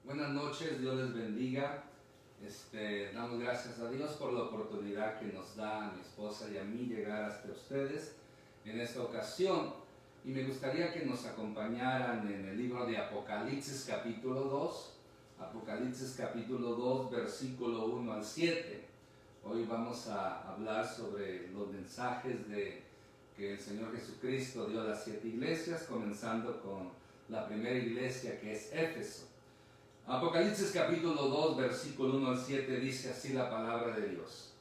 Buenas noches, Dios les bendiga. Damos gracias a Dios por la oportunidad que nos da a mi esposa y a mí llegar hasta ustedes en esta ocasión. Y me gustaría que nos acompañaran en el libro de Apocalipsis capítulo 2. Apocalipsis capítulo 2, versículo 1 al 7. Hoy vamos a hablar sobre los mensajes que el Señor Jesucristo dio a las 7 iglesias, comenzando con la primera iglesia, que es Éfeso. Apocalipsis capítulo 2, versículo 1 al 7 dice así la palabra de Dios.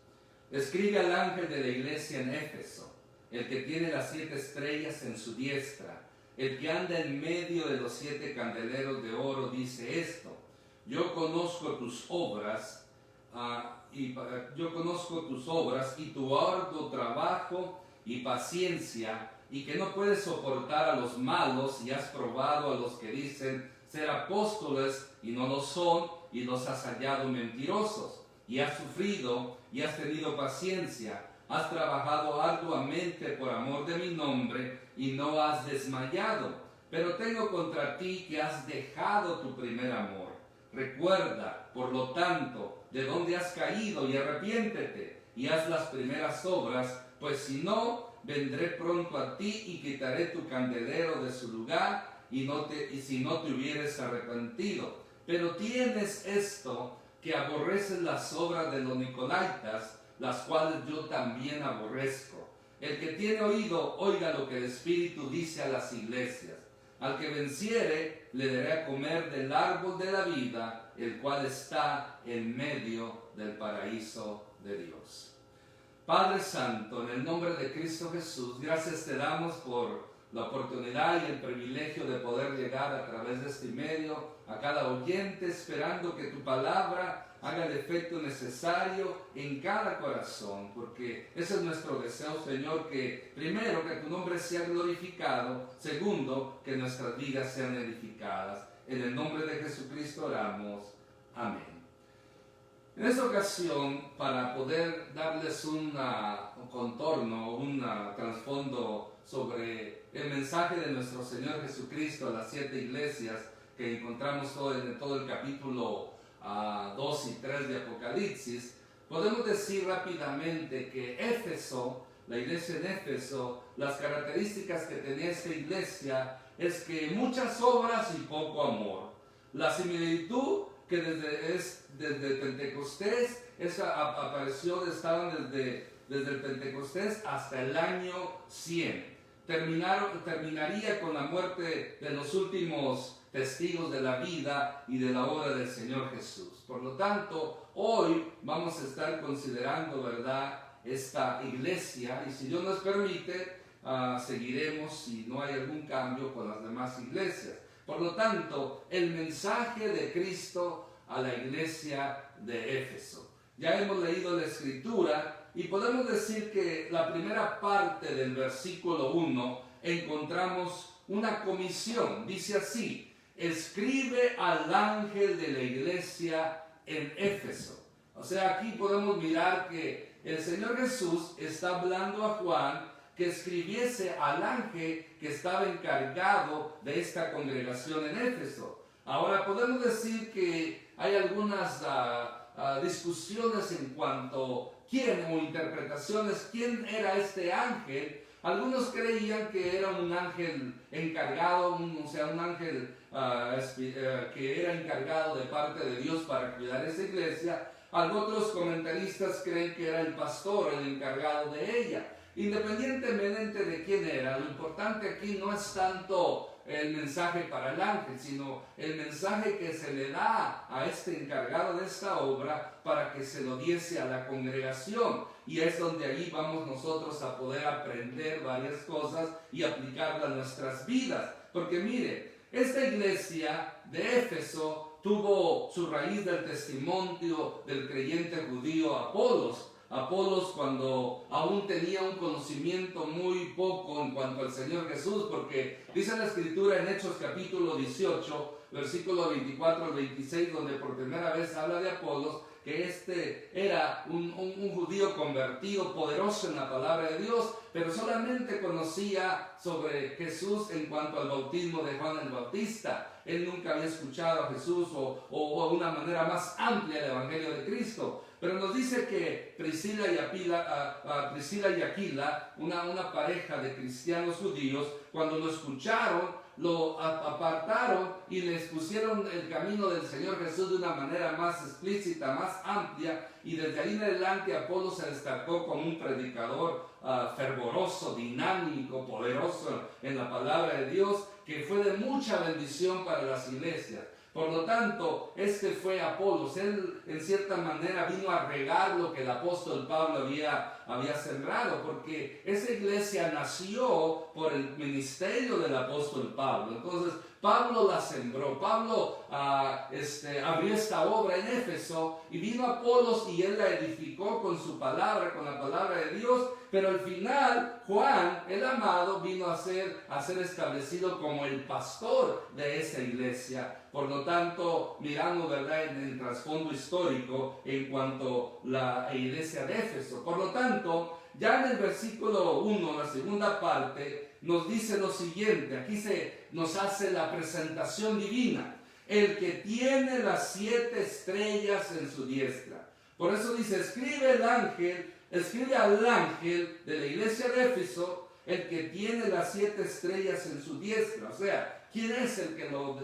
Escribe al ángel de la iglesia en Éfeso, el que tiene las 7 estrellas en su diestra, el que anda en medio de los 7 candeleros de oro, dice esto: yo conozco tus obras y tu arduo trabajo y paciencia, y que no puedes soportar a los malos, y has probado a los que dicen ser apóstoles y no lo son, y los has hallado mentirosos, y has sufrido y has tenido paciencia, has trabajado arduamente por amor de mi nombre y no has desmayado. Pero tengo contra ti que has dejado tu primer amor. Recuerda, por lo tanto, de dónde has caído, y arrepiéntete y haz las primeras obras, pues si no, vendré pronto a ti y quitaré tu candelero de su lugar, y si no te hubieres arrepentido. Pero tienes esto, que aborreces las obras de los nicolaitas, las cuales yo también aborrezco. El que tiene oído, oiga lo que el Espíritu dice a las iglesias. Al que venciere, le daré a comer del árbol de la vida, el cual está en medio del paraíso de Dios. Padre Santo, en el nombre de Cristo Jesús, gracias te damos por la oportunidad y el privilegio de poder llegar a través de este medio a cada oyente, esperando que tu palabra haga el efecto necesario en cada corazón, porque ese es nuestro deseo, Señor, que primero, que tu nombre sea glorificado, segundo, que nuestras vidas sean edificadas. En el nombre de Jesucristo oramos. Amén. En esta ocasión, para poder darles un contorno, un trasfondo sobre el mensaje de nuestro Señor Jesucristo a las 7 iglesias que encontramos en todo el capítulo 2 y 3 de Apocalipsis, podemos decir rápidamente que Éfeso, la iglesia en Éfeso, las características que tenía esta iglesia es que muchas obras y poco amor. La similitud que desde Pentecostés, estaban desde el Pentecostés hasta el año 100. Terminaría con la muerte de los últimos testigos de la vida y de la obra del Señor Jesús. Por lo tanto, hoy vamos a estar considerando, ¿verdad?, esta iglesia, y si Dios nos permite, seguiremos, si no hay algún cambio, con las demás iglesias. Por lo tanto, el mensaje de Cristo a la iglesia de Éfeso. Ya hemos leído la Escritura y podemos decir que la primera parte del versículo 1 encontramos una comisión. Dice así: escribe al ángel de la iglesia en Éfeso. O sea, aquí podemos mirar que el Señor Jesús está hablando a Juan que escribiese al ángel que estaba encargado de esta congregación en Éfeso. Ahora podemos decir que hay algunas discusiones en cuanto o interpretaciones, quién era este ángel. Algunos creían que era un ángel encargado, un ángel que era encargado de parte de Dios para cuidar esa iglesia. Otros comentaristas creen que era el pastor el encargado de ella. Independientemente de quién era, lo importante aquí no es tanto el mensaje para el ángel, sino el mensaje que se le da a este encargado de esta obra para que se lo diese a la congregación. Y es donde ahí vamos nosotros a poder aprender varias cosas y aplicarlas a nuestras vidas. Porque mire, esta iglesia de Éfeso tuvo su raíz del testimonio del creyente judío Apolos. Apolos, cuando aún tenía un conocimiento muy poco en cuanto al Señor Jesús, porque dice la Escritura en Hechos capítulo 18 versículo 24 al 26, donde por primera vez habla de Apolos, que este era un judío convertido, poderoso en la palabra de Dios, pero solamente conocía sobre Jesús en cuanto al bautismo de Juan el Bautista. Él nunca había escuchado a Jesús o una manera más amplia del Evangelio de Cristo. Pero nos dice que Priscila y Aquila, una pareja de cristianos judíos, cuando lo escucharon, lo apartaron y les pusieron el camino del Señor Jesús de una manera más explícita, más amplia, y desde ahí en adelante Apolo se destacó como un predicador fervoroso, dinámico, poderoso en la palabra de Dios, que fue de mucha bendición para las iglesias. Por lo tanto, este fue Apolos. Él en cierta manera vino a regar lo que el apóstol Pablo había sembrado, porque esa iglesia nació por el ministerio del apóstol Pablo. Entonces, Pablo la sembró. Pablo abrió esta obra en Éfeso y vino Apolos y él la edificó con su palabra, con la palabra de Dios. Pero al final, Juan, el amado, vino a ser establecido como el pastor de esa iglesia. Por lo tanto, mirando, ¿verdad?, en el trasfondo histórico en cuanto a la iglesia de Éfeso. Por lo tanto, ya en el versículo 1, la segunda parte, nos dice lo siguiente. Aquí nos hace la presentación divina. El que tiene las 7 estrellas en su diestra. Por eso dice, escribe al ángel de la iglesia de Éfeso, el que tiene las 7 estrellas en su diestra. O sea, ¿quién es el que lo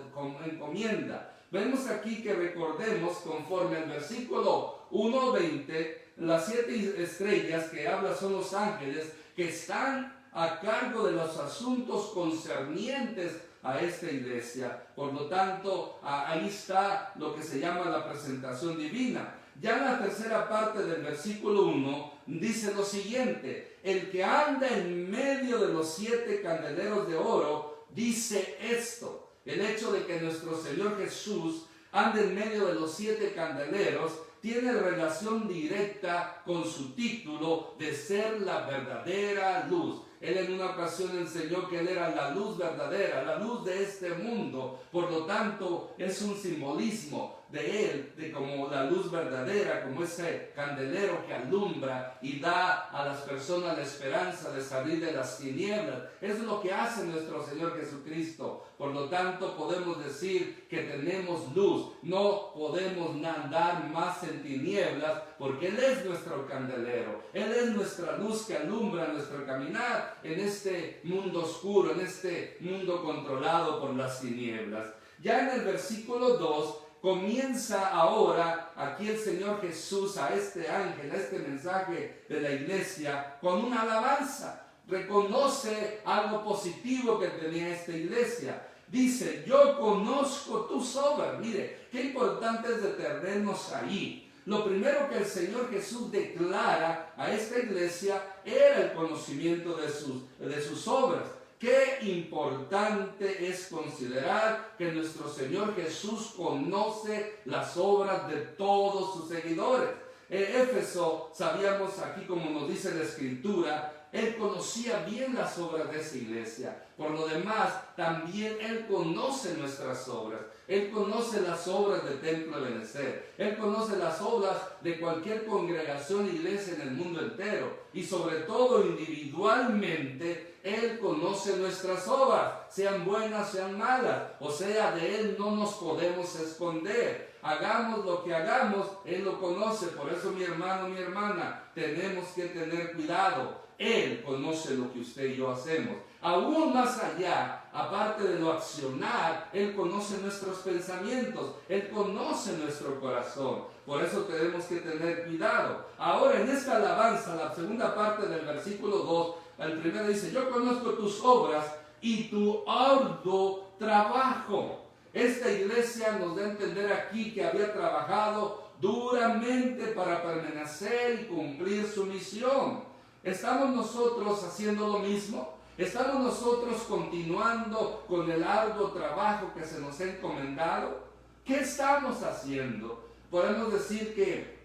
encomienda? Vemos aquí que recordemos, conforme al versículo 1:20, las 7 estrellas que habla son los ángeles que están a cargo de los asuntos concernientes a esta iglesia. Por lo tanto, ahí está lo que se llama la presentación divina. Ya en la tercera parte del versículo 1 dice lo siguiente: el que anda en medio de los 7 candeleros de oro dice esto. El hecho de que nuestro Señor Jesús ande en medio de los 7 candeleros tiene relación directa con su título de ser la verdadera luz. Él en una ocasión enseñó que Él era la luz verdadera, la luz de este mundo. Por lo tanto, es un simbolismo de Él, de como la luz verdadera, como ese candelero que alumbra y da a las personas la esperanza de salir de las tinieblas. Eso es lo que hace nuestro Señor Jesucristo. Por lo tanto, podemos decir que tenemos luz. No podemos andar más en tinieblas, porque Él es nuestro candelero. Él es nuestra luz que alumbra nuestro caminar en este mundo oscuro, en este mundo controlado por las tinieblas. Ya en el versículo 2 comienza ahora aquí el Señor Jesús a este ángel, a este mensaje de la iglesia, con una alabanza. Reconoce algo positivo que tenía esta iglesia. Dice, yo conozco tus obras. Mire, qué importante es detenernos ahí. Lo primero que el Señor Jesús declara a esta iglesia era el conocimiento de sus obras. Qué importante es considerar que nuestro Señor Jesús conoce las obras de todos sus seguidores. Éfeso, sabíamos aquí como nos dice la Escritura, Él conocía bien las obras de esa iglesia. Por lo demás, también Él conoce nuestras obras. Él conoce las obras del Templo de Benecer. Él conoce las obras de cualquier congregación, iglesia en el mundo entero. Y sobre todo individualmente, Él conoce nuestras obras, sean buenas, sean malas. O sea, de Él no nos podemos esconder. Hagamos lo que hagamos, Él lo conoce. Por eso, mi hermano, mi hermana, tenemos que tener cuidado. Él conoce lo que usted y yo hacemos. Aún más allá, aparte de lo accionar, Él conoce nuestros pensamientos. Él conoce nuestro corazón. Por eso tenemos que tener cuidado. Ahora, en esta alabanza, la segunda parte del versículo 2, el primero dice, yo conozco tus obras y tu arduo trabajo. Esta iglesia nos da a entender aquí que había trabajado duramente para permanecer y cumplir su misión. ¿Estamos nosotros haciendo lo mismo? ¿Estamos nosotros continuando con el arduo trabajo que se nos ha encomendado? ¿Qué estamos haciendo? Podemos decir que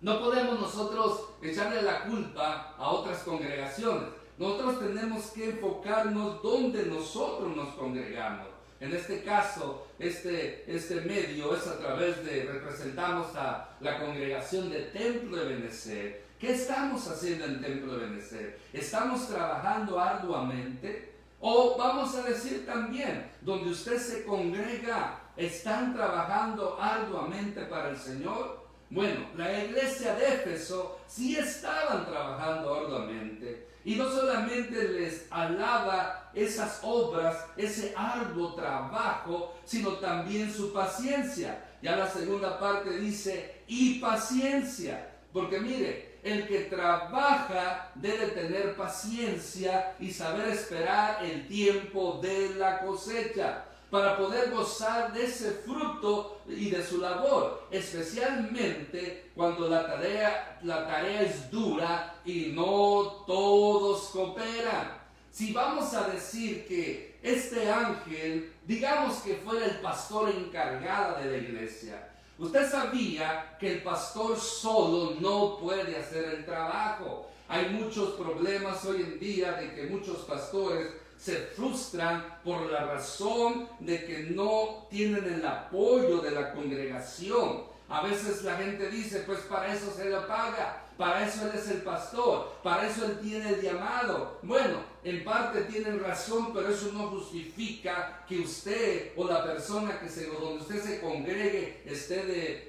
no podemos nosotros echarle la culpa a otras congregaciones. Nosotros tenemos que enfocarnos donde nosotros nos congregamos. En este caso, este medio es a través representamos a la congregación de Templo de Benecer. ¿Qué estamos haciendo en Templo de Benecer? ¿Estamos trabajando arduamente? O vamos a decir también, donde usted se congrega, ¿están trabajando arduamente para el Señor? Bueno, la iglesia de Éfeso sí estaban trabajando arduamente. Y no solamente les alaba esas obras, ese arduo trabajo, sino también su paciencia. Ya la segunda parte dice, y paciencia. Porque mire, el que trabaja debe tener paciencia y saber esperar el tiempo de la cosecha, para poder gozar de ese fruto y de su labor, especialmente cuando la tarea es dura y no todos cooperan. Si vamos a decir que este ángel, digamos que fuera el pastor encargado de la iglesia, usted sabía que el pastor solo no puede hacer el trabajo. Hay muchos problemas hoy en día de que muchos pastores se frustran por la razón de que no tienen el apoyo de la congregación. A veces la gente dice, pues para eso se le paga, para eso él es el pastor, para eso él tiene el llamado. Bueno, en parte tienen razón, pero eso no justifica que usted o la persona donde usted se congregue esté de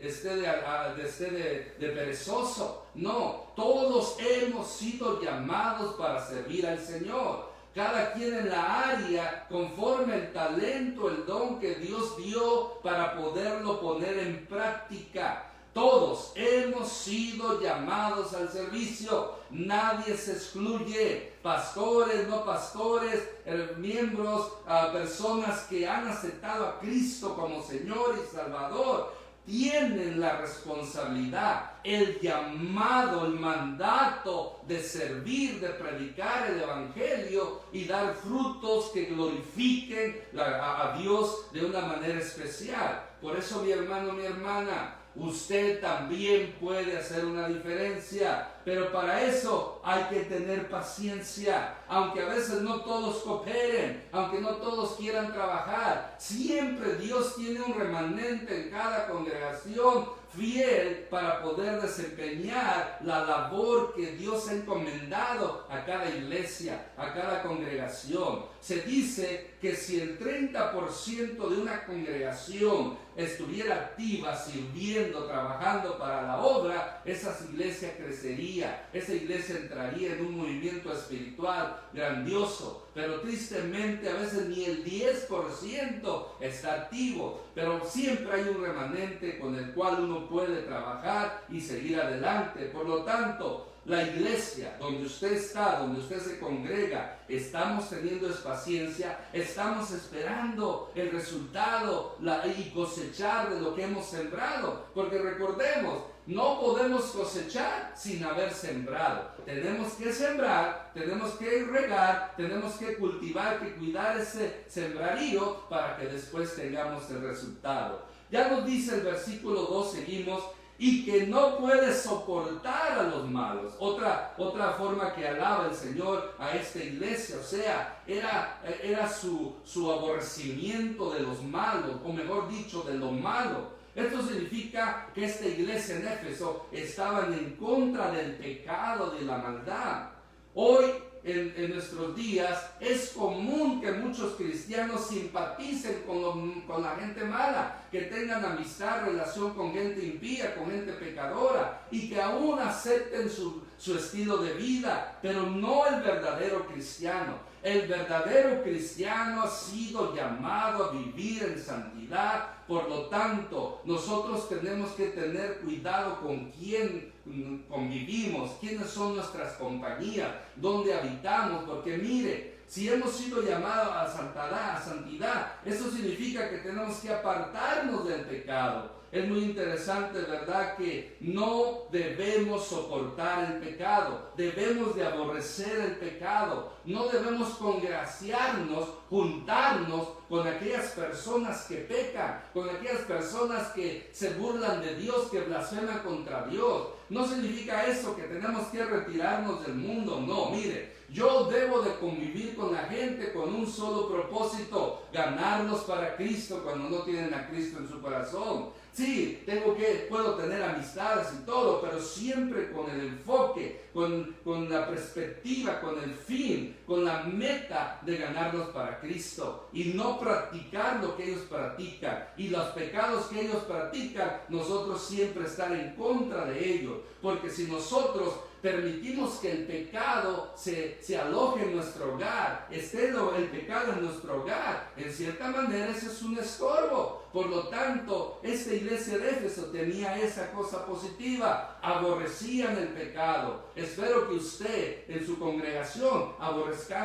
perezoso. No, todos hemos sido llamados para servir al Señor. Cada quien en la área, conforme el talento, el don que Dios dio para poderlo poner en práctica. Todos hemos sido llamados al servicio. Nadie se excluye. Pastores, no pastores, miembros, personas que han aceptado a Cristo como Señor y Salvador, tienen la responsabilidad, el llamado, el mandato de servir, de predicar el Evangelio y dar frutos que glorifiquen a Dios de una manera especial. Por eso, mi hermano, mi hermana, usted también puede hacer una diferencia, pero para eso hay que tener paciencia. Aunque a veces no todos cooperen, aunque no todos quieran trabajar, siempre Dios tiene un remanente en cada congregación fiel para poder desempeñar la labor que Dios ha encomendado a cada iglesia, a cada congregación. Se dice que si el 30% de una congregación estuviera activa, sirviendo, trabajando para la obra, esa iglesia crecería, esa iglesia entraría en un movimiento espiritual grandioso. Pero tristemente a veces ni el 10% está activo, pero siempre hay un remanente con el cual uno puede trabajar y seguir adelante. Por lo tanto, la iglesia donde usted está, donde usted se congrega, estamos teniendo paciencia, estamos esperando el resultado y cosechar de lo que hemos sembrado, porque recordemos, no podemos cosechar sin haber sembrado. Tenemos que sembrar, tenemos que regar, tenemos que cultivar, que cuidar ese sembrarío para que después tengamos el resultado. Ya nos dice el versículo 2, seguimos, y que no puede soportar a los malos. Otra forma que alaba el Señor a esta iglesia, o sea, era su aborrecimiento de los malos, o mejor dicho, de lo malo. Esto significa que esta iglesia en Éfeso estaban en contra del pecado, de la maldad. Hoy, en nuestros días, es común que muchos cristianos simpaticen con la gente mala, que tengan amistad, relación con gente impía, con gente pecadora, y que aún acepten su estilo de vida, pero no el verdadero cristiano. El verdadero cristiano ha sido llamado a vivir en santidad. Por lo tanto, nosotros tenemos que tener cuidado con quién convivimos, quiénes son nuestras compañías, dónde habitamos, porque mire, si hemos sido llamados a santidad, eso significa que tenemos que apartarnos del pecado. Es muy interesante, ¿verdad?, que no debemos soportar el pecado, debemos de aborrecer el pecado, no debemos congraciarnos, juntarnos con aquellas personas que pecan, con aquellas personas que se burlan de Dios, que blasfeman contra Dios. No significa eso que tenemos que retirarnos del mundo, no, mire, yo debo de convivir con la gente con un solo propósito, ganar ganarlos para Cristo cuando no tienen a Cristo en su corazón. Sí, puedo tener amistades y todo, pero siempre con el enfoque, con la perspectiva, con el fin, con la meta de ganarlos para Cristo y no practicar lo que ellos practican y los pecados que ellos practican, nosotros siempre estar en contra de ellos, porque si nosotros permitimos que el pecado se aloje en nuestro hogar, esté el pecado en nuestro hogar, en cierta manera ese es un estorbo. Por lo tanto, esta iglesia de Éfeso tenía esa cosa positiva, aborrecían el pecado. Espero que usted en su congregación,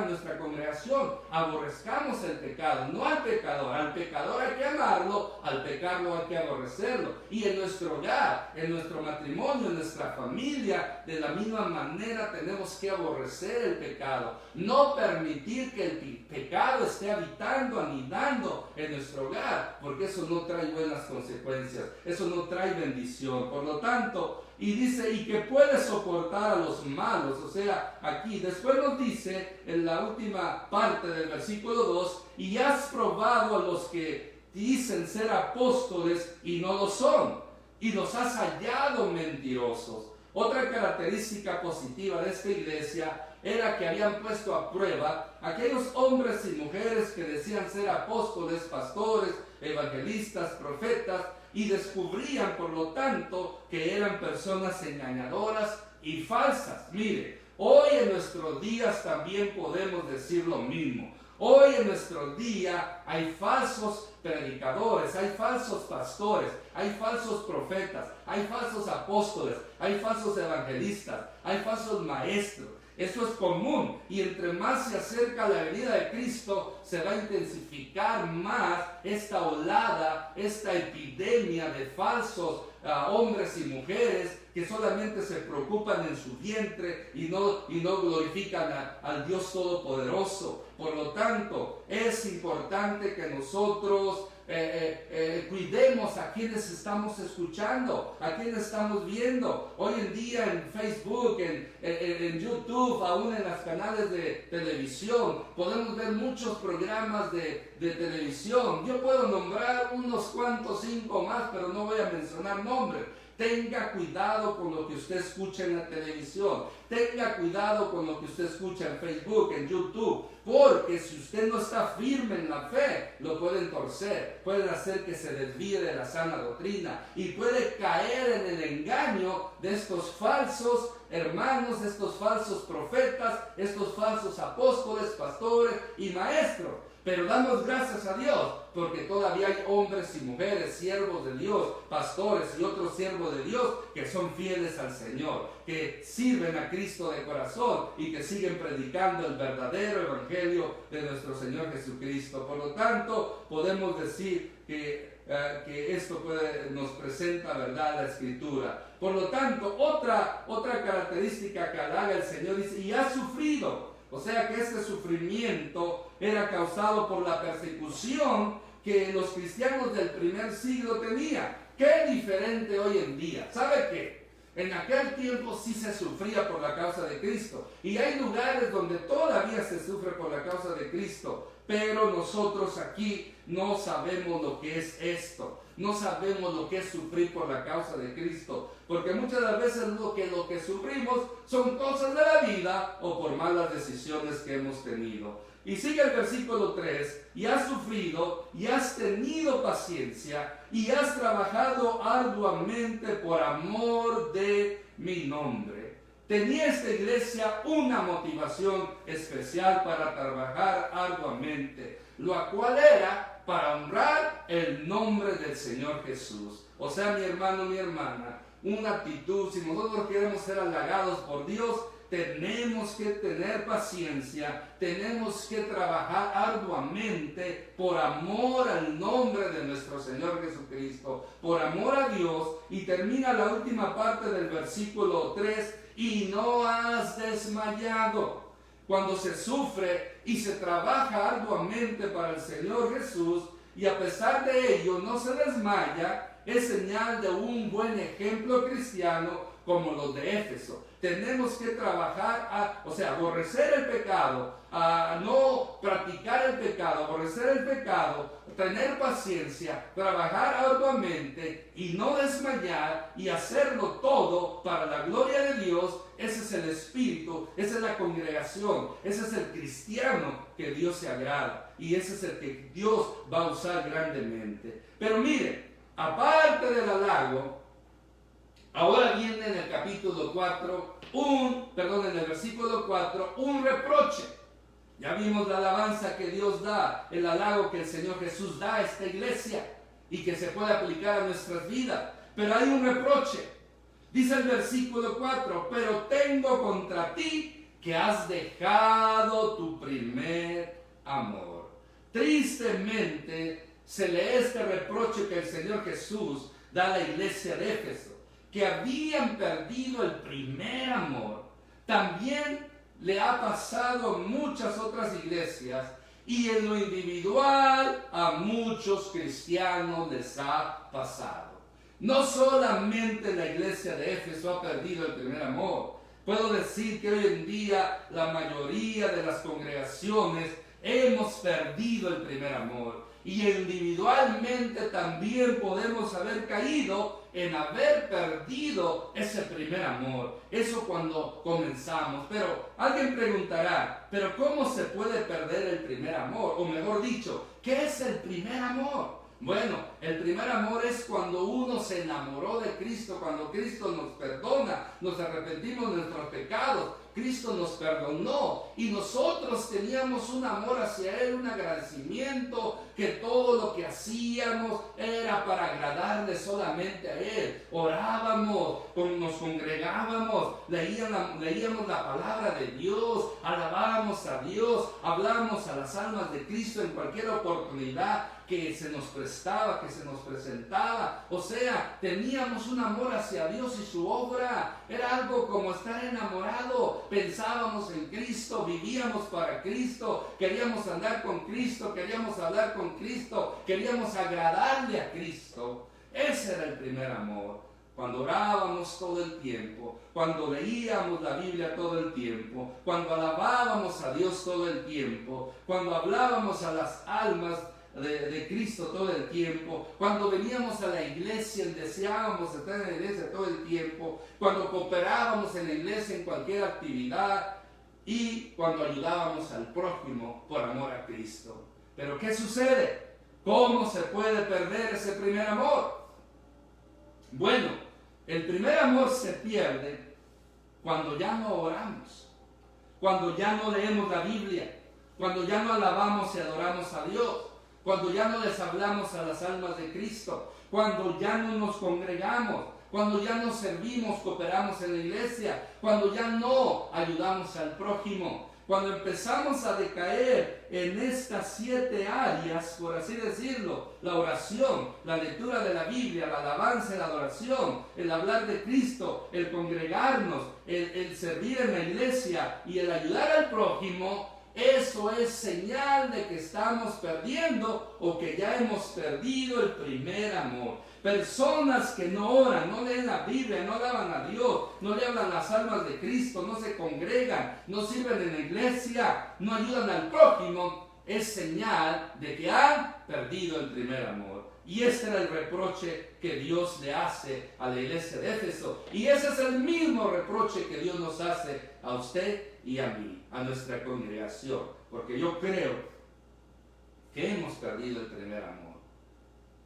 nuestra congregación, aborrezcamos el pecado, no al pecador hay que amarlo, al pecado hay que aborrecerlo. Y en nuestro hogar, en nuestro matrimonio, en nuestra familia, de la misma manera tenemos que aborrecer el pecado, no permitir que el pecado esté habitando, anidando en nuestro hogar, porque eso no trae buenas consecuencias, eso no trae bendición. Por lo tanto, y dice, y que puede soportar a los malos. O sea, aquí después nos dice en la última parte del versículo 2, y has probado a los que dicen ser apóstoles y no lo son, y los has hallado mentirosos. Otra característica positiva de esta iglesia era que habían puesto a prueba aquellos hombres y mujeres que decían ser apóstoles, pastores, evangelistas, profetas, y descubrían por lo tanto que eran personas engañadoras y falsas. Mire, hoy en nuestros días también podemos decir lo mismo. Hoy en nuestro día hay falsos predicadores, hay falsos pastores, hay falsos profetas, hay falsos apóstoles, hay falsos evangelistas, hay falsos maestros. Eso es común, y entre más se acerca la venida de Cristo, se va a intensificar más esta olada, esta epidemia de falsos hombres y mujeres que solamente se preocupan en su vientre y no glorifican al Dios Todopoderoso. Por lo tanto, es importante que nosotros cuidemos a quienes estamos escuchando, a quienes estamos viendo. Hoy en día en Facebook, en YouTube, aún en los canales de televisión, podemos ver muchos programas de televisión. Yo puedo nombrar unos cuantos, 5 más, pero no voy a mencionar nombres. Tenga cuidado con lo que usted escucha en la televisión. Tenga cuidado con lo que usted escucha en Facebook, en YouTube. Porque si usted no está firme en la fe, lo pueden torcer. Pueden hacer que se desvíe de la sana doctrina. Y puede caer en el engaño de estos falsos hermanos, estos falsos profetas, estos falsos apóstoles, pastores y maestros. Pero damos gracias a Dios porque todavía hay hombres y mujeres, siervos de Dios, pastores y otros siervos de Dios que son fieles al Señor, que sirven a Cristo de corazón y que siguen predicando el verdadero evangelio de nuestro Señor Jesucristo. Por lo tanto, podemos decir que esto nos presenta, ¿verdad?, la Escritura. Por lo tanto, otra característica que halaga el Señor dice, y ha sufrido. O sea que este sufrimiento era causado por la persecución que los cristianos del primer siglo tenían. ¿Qué diferente hoy en día? ¿Sabe qué? En aquel tiempo sí se sufría por la causa de Cristo. Y hay lugares donde todavía se sufre por la causa de Cristo. Pero nosotros aquí no sabemos lo que es esto. No sabemos lo que es sufrir por la causa de Cristo. Porque muchas de las veces lo que sufrimos son cosas de la vida o por malas decisiones que hemos tenido. Y sigue el versículo 3. Y has sufrido, y has tenido paciencia, y has trabajado arduamente por amor de mi nombre. Tenía esta iglesia una motivación especial para trabajar arduamente, lo cual era para honrar el nombre del Señor Jesús. O sea, mi hermano, mi hermana, una actitud, si nosotros queremos ser halagados por Dios, tenemos que tener paciencia, tenemos que trabajar arduamente por amor al nombre de nuestro Señor Jesucristo, por amor a Dios. Y termina la última parte del versículo 3, y no has desmayado. Cuando se sufre y se trabaja arduamente para el Señor Jesús, y a pesar de ello no se desmaya, es señal de un buen ejemplo cristiano como los de Éfeso. Tenemos que trabajar, aborrecer el pecado, a no practicar el pecado, aborrecer el pecado, tener paciencia, trabajar arduamente y no desmayar y hacerlo todo para la gloria de Dios. Ese es el espíritu, esa es la congregación, ese es el cristiano que Dios se agrada y ese es el que Dios va a usar grandemente. Pero mire, aparte del halago, ahora viene en el capítulo 4, en el versículo 4, un reproche. Ya vimos la alabanza que Dios da, el halago que el Señor Jesús da a esta iglesia y que se puede aplicar a nuestras vidas. Pero hay un reproche. Dice el versículo 4, pero tengo contra ti que has dejado tu primer amor. Tristemente se lee este reproche que el Señor Jesús da a la iglesia de Éfeso, que habían perdido el primer amor. También le ha pasado a muchas otras iglesias y en lo individual a muchos cristianos les ha pasado. No solamente la iglesia de Éfeso ha perdido el primer amor. Puedo decir que hoy en día la mayoría de las congregaciones hemos perdido el primer amor. Y individualmente también podemos haber caído en haber perdido ese primer amor. Eso cuando comenzamos. Pero alguien preguntará, ¿pero cómo se puede perder el primer amor? O mejor dicho, ¿qué es el primer amor? Bueno, el primer amor es cuando uno se enamoró de Cristo, cuando Cristo nos perdona, nos arrepentimos de nuestros pecados, Cristo nos perdonó y nosotros teníamos un amor hacia Él, un agradecimiento, que todo lo que hacíamos era para agradarle solamente a Él. Orábamos, nos congregábamos, leíamos la palabra de Dios, alabábamos a Dios, hablábamos a las almas de Cristo en cualquier oportunidad que se nos prestaba, que se nos presentaba. O sea, teníamos un amor hacia Dios y su obra. Era algo como estar enamorado. Pensábamos en Cristo, vivíamos para Cristo, queríamos andar con Cristo, queríamos hablar con Cristo, queríamos agradarle a Cristo. Ese era el primer amor. Cuando orábamos todo el tiempo, cuando leíamos la Biblia todo el tiempo, cuando alabábamos a Dios todo el tiempo, cuando hablábamos a las almas de Cristo todo el tiempo, cuando veníamos a la iglesia y deseábamos estar en la iglesia todo el tiempo, cuando cooperábamos en la iglesia en cualquier actividad y cuando ayudábamos al prójimo por amor a Cristo. Pero ¿qué sucede? ¿Cómo se puede perder ese primer amor? Bueno, el primer amor se pierde cuando ya no oramos, cuando ya no leemos la Biblia, cuando ya no alabamos y adoramos a Dios, cuando ya no les hablamos a las almas de Cristo, cuando ya no nos congregamos, cuando ya no servimos, cooperamos en la iglesia, cuando ya no ayudamos al prójimo, cuando empezamos a decaer en estas 7 áreas, por así decirlo: la oración, la lectura de la Biblia, la alabanza, la adoración, el hablar de Cristo, el congregarnos, el servir en la iglesia y el ayudar al prójimo. Eso es señal de que estamos perdiendo o que ya hemos perdido el primer amor. Personas que no oran, no leen la Biblia, no alaban a Dios, no le hablan las almas de Cristo, no se congregan, no sirven en la iglesia, no ayudan al prójimo, es señal de que han perdido el primer amor. Y este era el reproche que Dios le hace a la iglesia de Éfeso. Y ese es el mismo reproche que Dios nos hace a usted y a mí, a nuestra congregación. Porque yo creo que hemos perdido el primer amor.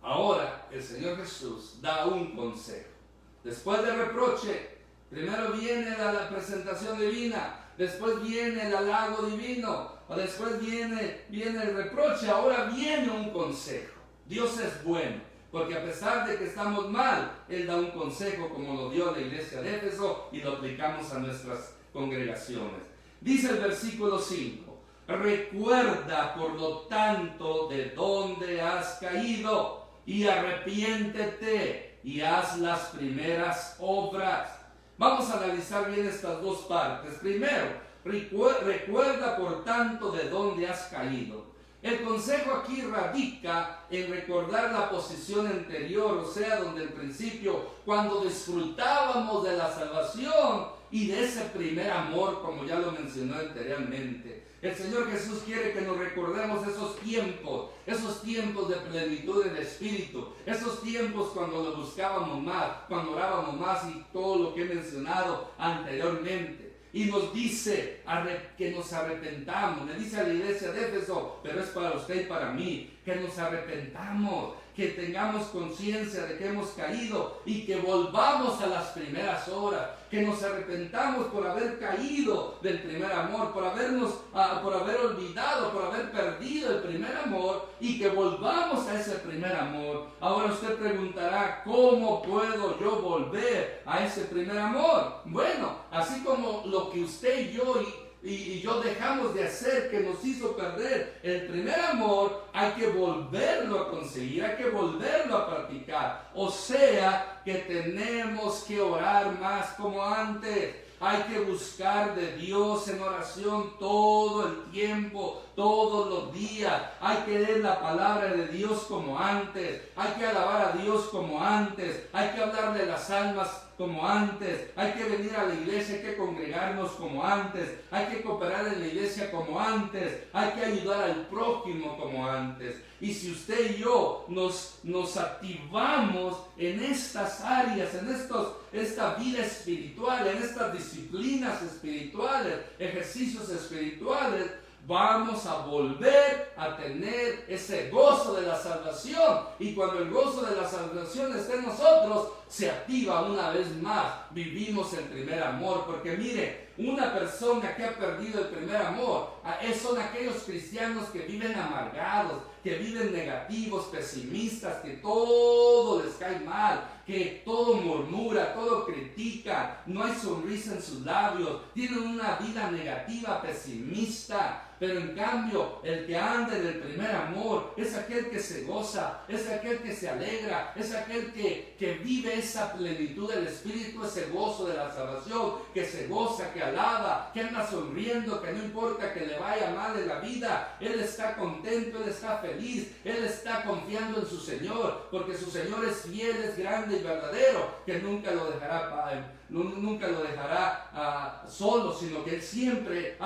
Ahora el Señor Jesús da un consejo. Después del reproche, primero viene la presentación divina, después viene el halago divino, después viene el reproche, ahora viene un consejo. Dios es bueno, porque a pesar de que estamos mal, Él da un consejo como lo dio a la iglesia de Éfeso y lo aplicamos a nuestras congregaciones. Dice el versículo 5, recuerda por lo tanto de dónde has caído y arrepiéntete y haz las primeras obras. Vamos a analizar bien estas dos partes. Primero, recuerda por tanto de dónde has caído. El consejo aquí radica en recordar la posición anterior, o sea, donde al principio, cuando disfrutábamos de la salvación y de ese primer amor, como ya lo mencioné anteriormente. El Señor Jesús quiere que nos recordemos esos tiempos de plenitud del Espíritu, esos tiempos cuando lo buscábamos más, cuando orábamos más y todo lo que he mencionado anteriormente. Y nos dice que nos arrepentamos. Le dice a la iglesia de Éfeso, pero es para usted y para mí, que nos arrepentamos, que tengamos conciencia de que hemos caído y que volvamos a las primeras horas, que nos arrepentamos por haber caído del primer amor, por haber olvidado, por haber perdido el primer amor y que volvamos a ese primer amor. Ahora usted preguntará, ¿cómo puedo yo volver a ese primer amor? Bueno, así como lo que usted y yo dejamos de hacer, que nos hizo perder el primer amor, hay que volverlo a conseguir, hay que volverlo a practicar. O sea, que tenemos que orar más como antes. Hay que buscar de Dios en oración todo el tiempo, todos los días. Hay que leer la palabra de Dios como antes. Hay que alabar a Dios como antes. Hay que hablarle a las almas como antes. Hay que venir a la iglesia, hay que congregarnos como antes. Hay que cooperar en la iglesia como antes. Hay que ayudar al prójimo como antes. Y si usted y yo nos activamos en estas áreas, en esta vida espiritual, en estas disciplinas espirituales, ejercicios espirituales, vamos a volver a tener ese gozo de la salvación. Y cuando el gozo de la salvación esté en nosotros, se activa una vez más. Vivimos el primer amor. Porque mire, una persona que ha perdido el primer amor, son aquellos cristianos que viven amargados, que viven negativos, pesimistas, que todo les cae mal, que todo murmura, todo critica, no hay sonrisa en sus labios, tienen una vida negativa, pesimista. Pero en cambio, el que anda en el primer amor es aquel que se goza, es aquel que se alegra, es aquel que vive esa plenitud del Espíritu, ese gozo de la salvación, que se goza, que alaba, que anda sonriendo, que no importa que le vaya mal en la vida, él está contento, él está feliz, él está confiando en su Señor, porque su Señor es fiel, es grande y verdadero, que nunca lo dejará solo, sino que Él siempre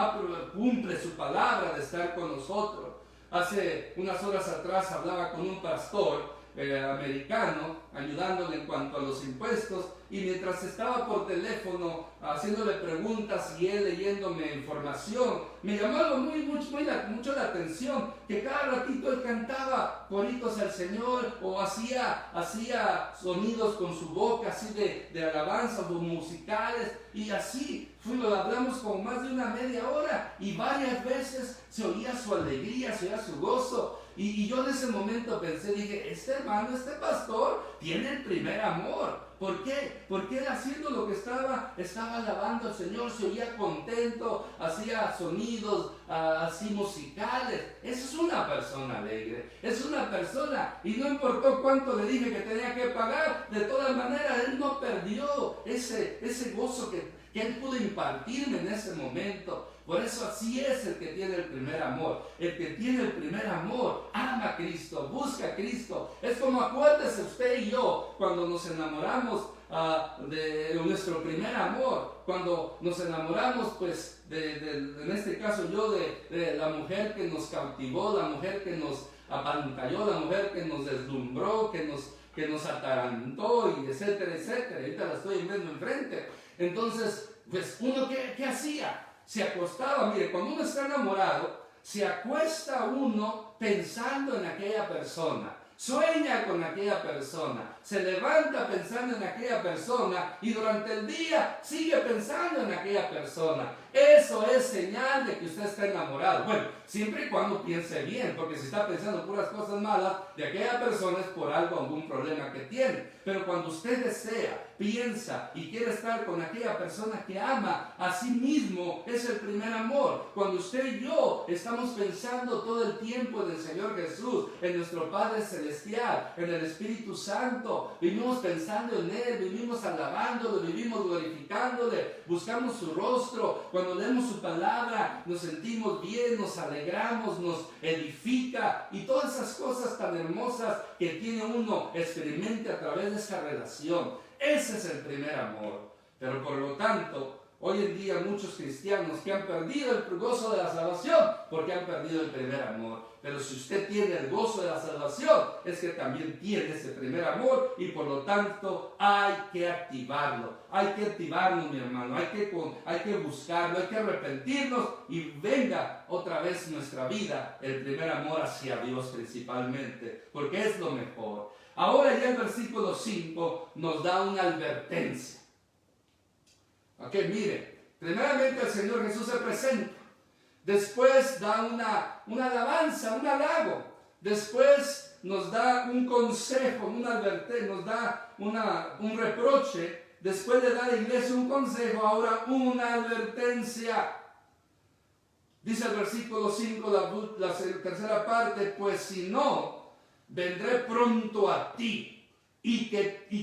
cumple su palabra de estar con nosotros. Hace unas horas atrás hablaba con un pastor americano, ayudándole en cuanto a los impuestos, y mientras estaba por teléfono haciéndole preguntas y él leyéndome información, me llamó mucho la atención que cada ratito él cantaba coritos al Señor o hacía sonidos con su boca así de alabanza o musicales, y así hablamos como más de una media hora y varias veces se oía su alegría, se oía su gozo. Y yo en ese momento pensé, dije, este hermano, este pastor tiene el primer amor. ¿Por qué? Porque él haciendo lo que estaba alabando al Señor, se oía contento, hacía sonidos así musicales. Esa es una persona alegre, es una persona, y no importó cuánto le dije que tenía que pagar, de todas maneras él no perdió ese gozo que él pudo impartirme en ese momento. Por eso así es el que tiene el primer amor. El que tiene el primer amor ama a Cristo, busca a Cristo. Es como, acuérdese usted y yo, cuando nos enamoramos de nuestro primer amor, cuando nos enamoramos pues en este caso yo de la mujer que nos cautivó, la mujer que nos apantalló, la mujer que nos deslumbró, que nos atarantó, y etcétera, etcétera. Ahorita la estoy viendo enfrente. Entonces, pues uno ¿qué hacía? Se acostaba. Mire, cuando uno está enamorado, se acuesta uno pensando en aquella persona, sueña con aquella persona, se levanta pensando en aquella persona y durante el día sigue pensando en aquella persona. Eso es señal de que usted está enamorado. Bueno, siempre y cuando piense bien, porque si está pensando puras cosas malas de aquella persona es por algún problema que tiene. Pero cuando usted desea, piensa y quiere estar con aquella persona que ama, a sí mismo es el primer amor. Cuando usted y yo estamos pensando todo el tiempo en el Señor Jesús, en nuestro Padre Celestial, en el Espíritu Santo, vivimos pensando en Él, vivimos alabándole, vivimos glorificándole, buscamos su rostro. Cuando leemos su palabra nos sentimos bien, nos alegramos, nos edifica y todas esas cosas tan hermosas que tiene uno experimente a través de esa relación. Ese es el primer amor. Pero por lo tanto, hoy en día muchos cristianos que han perdido el gozo de la salvación porque han perdido el primer amor. Pero si usted tiene el gozo de la salvación, es que también tiene ese primer amor y por lo tanto hay que activarlo. Hay que activarlo, mi hermano. Hay que buscarlo, hay que arrepentirnos y venga otra vez nuestra vida el primer amor hacia Dios principalmente, porque es lo mejor. Ahora ya el versículo 5 nos da una advertencia. Ok, mire, primeramente el Señor Jesús se presenta, después da una alabanza, un halago, después nos da un consejo, una advertencia, nos da un reproche, después le da a la iglesia un consejo, ahora una advertencia. Dice el versículo 5, la tercera parte, pues si no, vendré pronto a ti y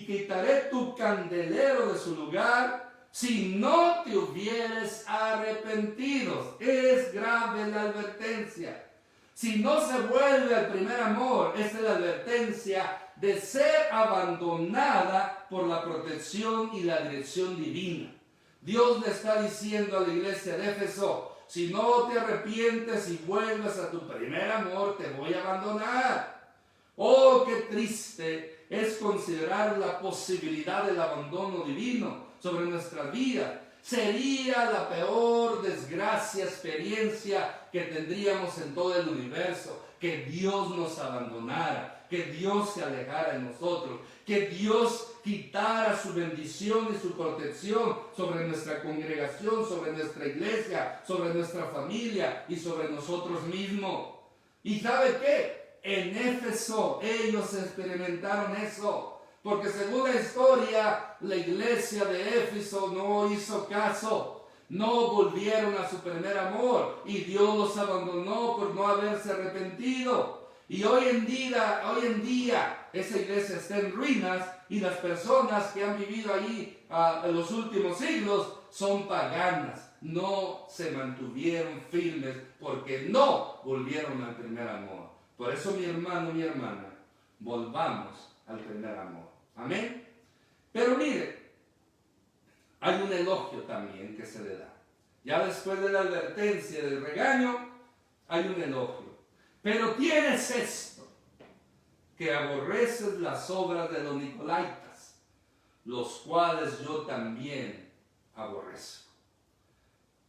quitaré tu candelero de su lugar, si no te hubieres arrepentido. Es grave la advertencia. Si no se vuelve al primer amor, esta es la advertencia de ser abandonada por la protección y la dirección divina. Dios le está diciendo a la iglesia de Éfeso, si no te arrepientes y vuelves a tu primer amor, te voy a abandonar. Oh, qué triste es considerar la posibilidad del abandono divino sobre nuestra vida. Sería la peor desgracia, experiencia que tendríamos en todo el universo, que Dios nos abandonara, que Dios se alejara de nosotros, que Dios quitara su bendición y su protección sobre nuestra congregación, sobre nuestra iglesia, sobre nuestra familia y sobre nosotros mismos. ¿Y sabe qué? En Éfeso ellos experimentaron eso. Porque según la historia, la iglesia de Éfeso no hizo caso, no volvieron a su primer amor y Dios los abandonó por no haberse arrepentido. Y hoy en día esa iglesia está en ruinas y las personas que han vivido allí en los últimos siglos son paganas, no se mantuvieron firmes porque no volvieron al primer amor. Por eso, mi hermano, mi hermana, volvamos al primer amor. Amén. Pero mire, hay un elogio también que se le da. Ya después de la advertencia, del regaño, hay un elogio. Pero tienes esto, que aborreces las obras de los nicolaítas, los cuales yo también aborrezco.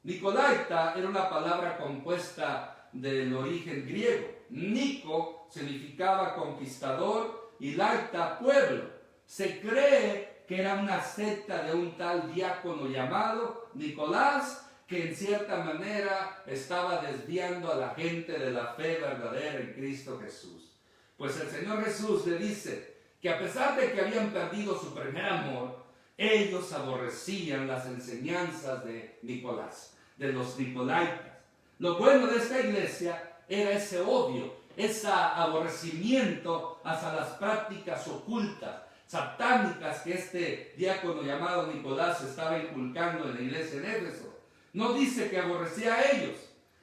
Nicolaita era una palabra compuesta del origen griego. Nico significaba conquistador y laita, pueblo. Se cree que era una secta de un tal diácono llamado Nicolás, que en cierta manera estaba desviando a la gente de la fe verdadera en Cristo Jesús. Pues el Señor Jesús le dice que a pesar de que habían perdido su primer amor, ellos aborrecían las enseñanzas de Nicolás, de los nicolaitas. Lo bueno de esta iglesia era ese odio, ese aborrecimiento hacia las prácticas ocultas, satánicas que este diácono llamado Nicolás estaba inculcando en la iglesia de Éfeso. No dice que aborrecía a ellos,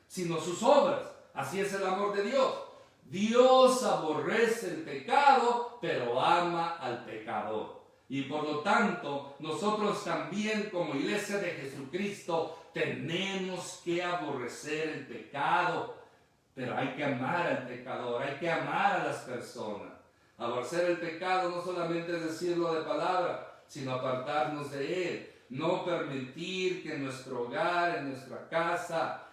sino sus obras. Así es el amor de Dios. Dios aborrece el pecado, pero ama al pecador. Y por lo tanto, nosotros también como iglesia de Jesucristo tenemos que aborrecer el pecado, pero hay que amar al pecador, hay que amar a las personas. Aborrecer el pecado no solamente es decirlo de palabra, sino apartarnos de él. No permitir que en nuestro hogar, en nuestra casa,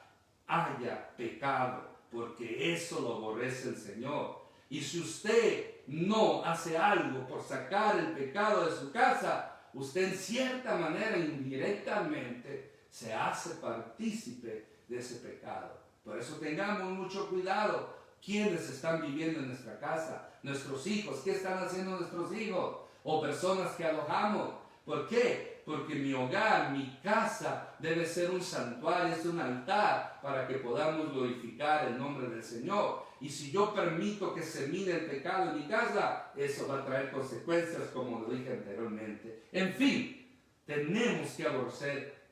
haya pecado, porque eso lo aborrece el Señor. Y si usted no hace algo por sacar el pecado de su casa, usted en cierta manera, indirectamente, se hace partícipe de ese pecado. Por eso tengamos mucho cuidado. ¿Quiénes están viviendo en nuestra casa? Nuestros hijos. ¿Qué están haciendo nuestros hijos? O personas que alojamos. ¿Por qué? Porque mi hogar, mi casa, debe ser un santuario, es un altar para que podamos glorificar el nombre del Señor. Y si yo permito que se mire el pecado en mi casa, eso va a traer consecuencias, como lo dije anteriormente. En fin, tenemos que aborrecer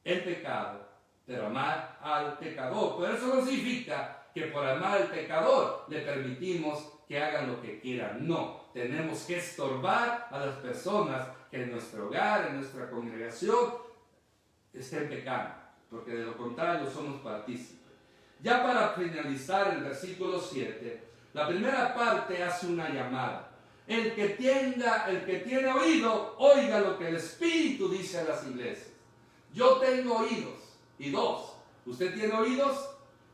el pecado, pero amar al pecador. Pero eso no significa que por amar al pecador le permitimos que hagan lo que quieran. No, tenemos que estorbar a las personas que en nuestro hogar, en nuestra congregación, estén pecando, porque de lo contrario somos partícipes. Ya para finalizar el versículo 7, la primera parte hace una llamada. El que tiene oído, oiga lo que el Espíritu dice a las iglesias. Yo tengo oídos. Y dos, ¿usted tiene oídos?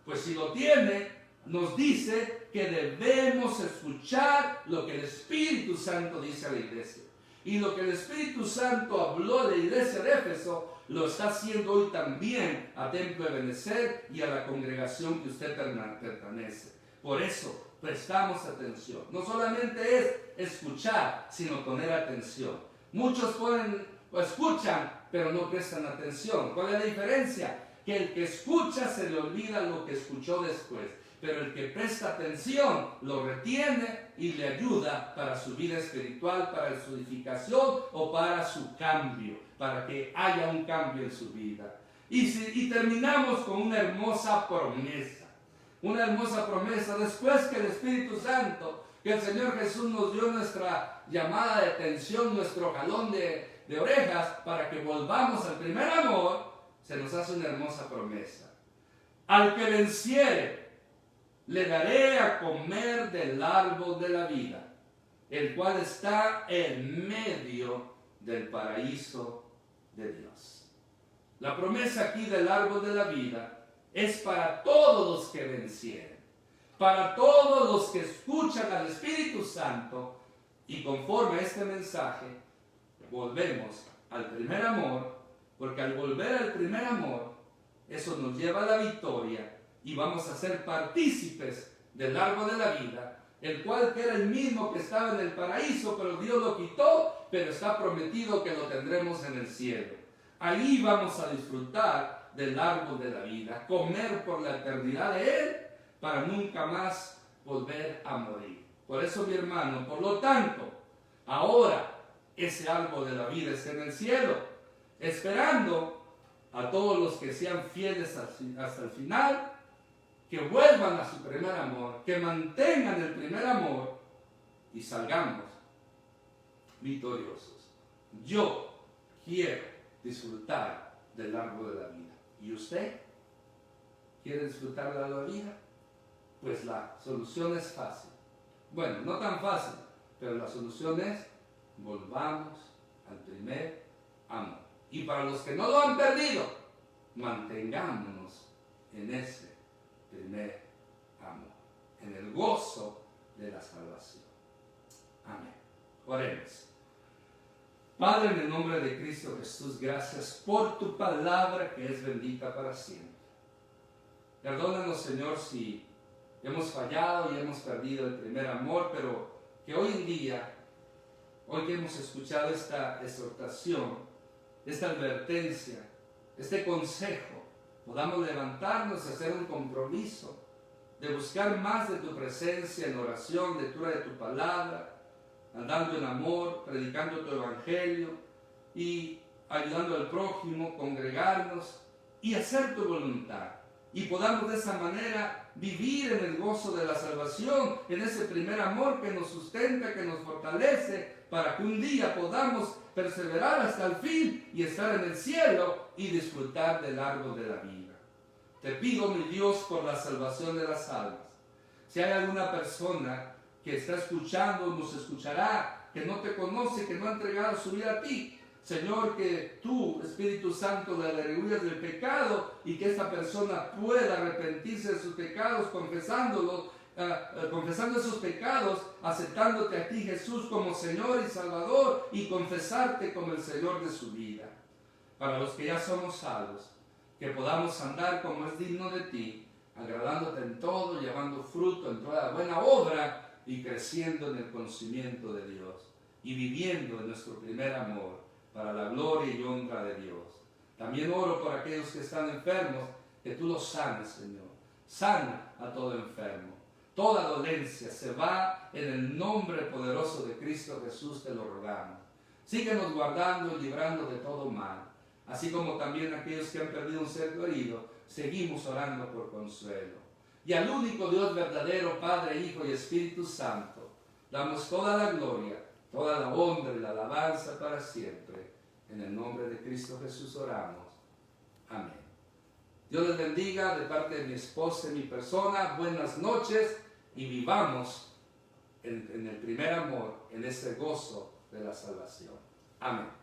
Pues si lo tiene, nos dice que debemos escuchar lo que el Espíritu Santo dice a la iglesia. Y lo que el Espíritu Santo habló de la iglesia de Éfeso, lo está haciendo hoy también a Templo de Benecer y a la congregación que usted pertenece. Por eso, prestamos atención. No solamente es escuchar, sino poner atención. Muchos escuchan, pero no prestan atención. ¿Cuál es la diferencia? Que el que escucha se le olvida lo que escuchó después, pero el que presta atención lo retiene y le ayuda para su vida espiritual, para su edificación o para su cambio, para que haya un cambio en su vida. Y terminamos con una hermosa promesa. Una hermosa promesa. Después que el Espíritu Santo, que el Señor Jesús nos dio nuestra llamada de atención, nuestro jalón de orejas para que volvamos al primer amor, se nos hace una hermosa promesa. Al que venciere, le daré a comer del árbol de la vida, el cual está en medio del paraíso de Dios. La promesa aquí del árbol de la vida es para todos los que vencieren, para todos los que escuchan al Espíritu Santo, y conforme a este mensaje volvemos al primer amor, porque al volver al primer amor, eso nos lleva a la victoria y vamos a ser partícipes del árbol de la vida, el cual que era el mismo que estaba en el paraíso, pero Dios lo quitó, pero está prometido que lo tendremos en el cielo. Ahí vamos a disfrutar del árbol de la vida, comer por la eternidad de Él, para nunca más volver a morir. Por eso, mi hermano, por lo tanto, ahora ese árbol de la vida está en el cielo, esperando a todos los que sean fieles hasta el final, que vuelvan a su primer amor, que mantengan el primer amor y salgamos victoriosos. Yo quiero disfrutar del árbol de la vida. ¿Y usted quiere disfrutar de la vida? Pues la solución es fácil. Bueno, no tan fácil, pero la solución es volvamos al primer amor. Y para los que no lo han perdido, mantengámonos en ese primer amor, en el gozo de la salvación. Amén. Oremos. Padre, en el nombre de Cristo Jesús, gracias por tu palabra que es bendita para siempre. Perdónanos, Señor, si hemos fallado y hemos perdido el primer amor, pero que hoy en día, hoy que hemos escuchado esta exhortación, esta advertencia, este consejo, podamos levantarnos y hacer un compromiso de buscar más de tu presencia en oración, lectura de tu palabra, andando en amor, predicando tu evangelio y ayudando al prójimo, congregarnos y hacer tu voluntad. Y podamos de esa manera vivir en el gozo de la salvación, en ese primer amor que nos sustenta, que nos fortalece, para que un día podamos perseverar hasta el fin y estar en el cielo y disfrutar del árbol de la vida. Te pido, mi Dios, por la salvación de las almas. Si hay alguna persona que está escuchando, nos escuchará, que no te conoce, que no ha entregado su vida a ti, Señor, que tú, Espíritu Santo, le aleluya del pecado y que esta persona pueda arrepentirse de sus pecados, confesando esos pecados, aceptándote a ti, Jesús, como Señor y Salvador y confesarte como el Señor de su vida. Para los que ya somos salvos, que podamos andar como es digno de ti, agradándote en todo, llevando fruto en toda buena obra y creciendo en el conocimiento de Dios y viviendo en nuestro primer amor para la gloria y honra de Dios. También oro por aquellos que están enfermos, que tú los sanes, Señor. Sana a todo enfermo. Toda dolencia se va en el nombre poderoso de Cristo Jesús, te lo rogamos. Síguenos guardando y librando de todo mal. así como también aquellos que han perdido un ser querido, seguimos orando por consuelo. Y al único Dios verdadero, Padre, Hijo y Espíritu Santo, damos toda la gloria, toda la honra y la alabanza para siempre. En el nombre de Cristo Jesús oramos. Amén. Dios les bendiga de parte de mi esposa y mi persona. Buenas noches y vivamos en el primer amor, en ese gozo de la salvación. Amén.